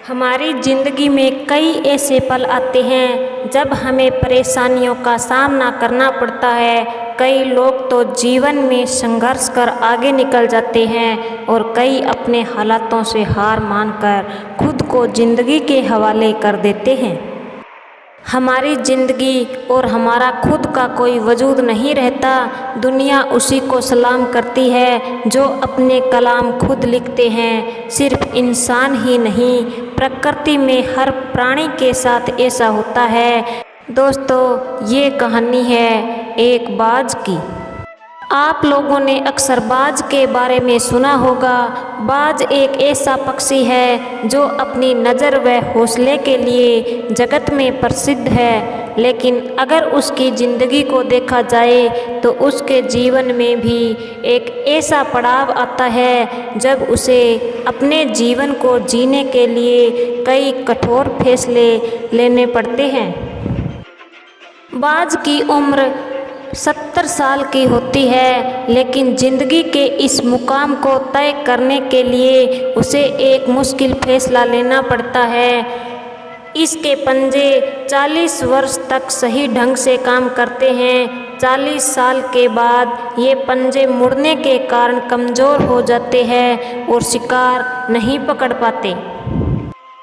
हमारी ज़िंदगी में कई ऐसे पल आते हैं जब हमें परेशानियों का सामना करना पड़ता है। कई लोग तो जीवन में संघर्ष कर आगे निकल जाते हैं और कई अपने हालातों से हार मानकर खुद को ज़िंदगी के हवाले कर देते हैं। हमारी ज़िंदगी और हमारा खुद का कोई वजूद नहीं रहता। दुनिया उसी को सलाम करती है जो अपने कलाम खुद लिखते हैं। सिर्फ इंसान ही नहीं, प्रकृति में हर प्राणी के साथ ऐसा होता है। दोस्तों, ये कहानी है एक बाज की। आप लोगों ने अक्सर बाज के बारे में सुना होगा। बाज एक ऐसा पक्षी है जो अपनी नज़र व हौसले के लिए जगत में प्रसिद्ध है, लेकिन अगर उसकी ज़िंदगी को देखा जाए तो उसके जीवन में भी एक ऐसा पड़ाव आता है जब उसे अपने जीवन को जीने के लिए कई कठोर फैसले लेने पड़ते हैं। बाज की उम्र 70 साल की होती है, लेकिन ज़िंदगी के इस मुकाम को तय करने के लिए उसे एक मुश्किल फैसला लेना पड़ता है। इसके पंजे 40 वर्ष तक सही ढंग से काम करते हैं। 40 साल के बाद ये पंजे मुड़ने के कारण कमज़ोर हो जाते हैं और शिकार नहीं पकड़ पाते।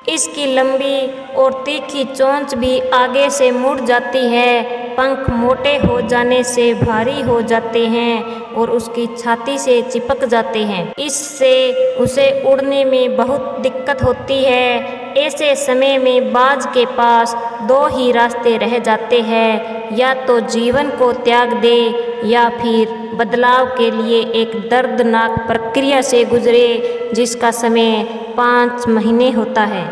इसकी लंबी और तीखी चोंच भी आगे से मुड़ जाती है। पंख मोटे हो जाने से भारी हो जाते हैं और उसकी छाती से चिपक जाते हैं। इससे उसे उड़ने में बहुत दिक्कत होती है। ऐसे समय में बाज के पास दो ही रास्ते रह जाते हैं, या तो जीवन को त्याग दे या फिर बदलाव के लिए एक दर्दनाक प्रक्रिया से गुजरे जिसका समय 5 महीने होता है।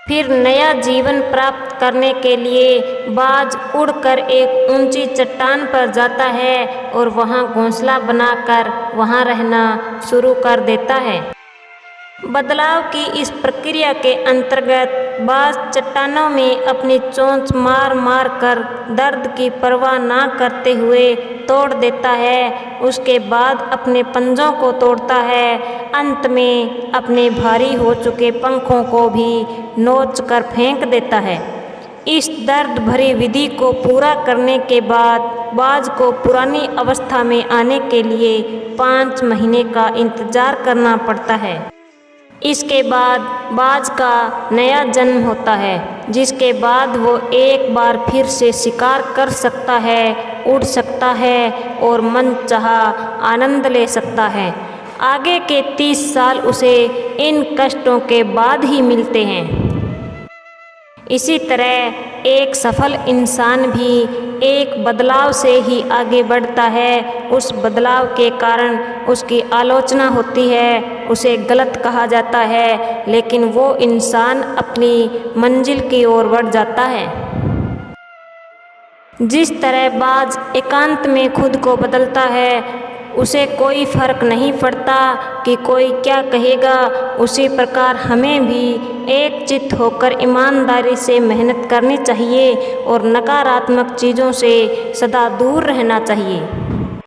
फिर नया जीवन प्राप्त करने के लिए बाज उड़कर एक ऊंची चट्टान पर जाता है और वहां घोंसला बनाकर वहां रहना शुरू कर देता है। बदलाव की इस प्रक्रिया के अंतर्गत बाज चट्टानों में अपनी चोंच मार मार कर दर्द की परवाह ना करते हुए तोड़ देता है। उसके बाद अपने पंजों को तोड़ता है। अंत में अपने भारी हो चुके पंखों को भी नोच कर फेंक देता है। इस दर्द भरी विधि को पूरा करने के बाद बाज को पुरानी अवस्था में आने के लिए 5 महीने का इंतजार करना पड़ता है। इसके बाद बाज का नया जन्म होता है, जिसके बाद वो एक बार फिर से शिकार कर सकता है, उड़ सकता है और मनचाहा आनंद ले सकता है। आगे के 30 साल उसे इन कष्टों के बाद ही मिलते हैं। इसी तरह एक सफल इंसान भी एक बदलाव से ही आगे बढ़ता है। उस बदलाव के कारण उसकी आलोचना होती है, उसे गलत कहा जाता है, लेकिन वो इंसान अपनी मंजिल की ओर बढ़ जाता है। जिस तरह बाज एकांत में खुद को बदलता है, उसे कोई फर्क नहीं पड़ता कि कोई क्या कहेगा, उसी प्रकार हमें भी एकचित्त होकर ईमानदारी से मेहनत करनी चाहिए और नकारात्मक चीज़ों से सदा दूर रहना चाहिए।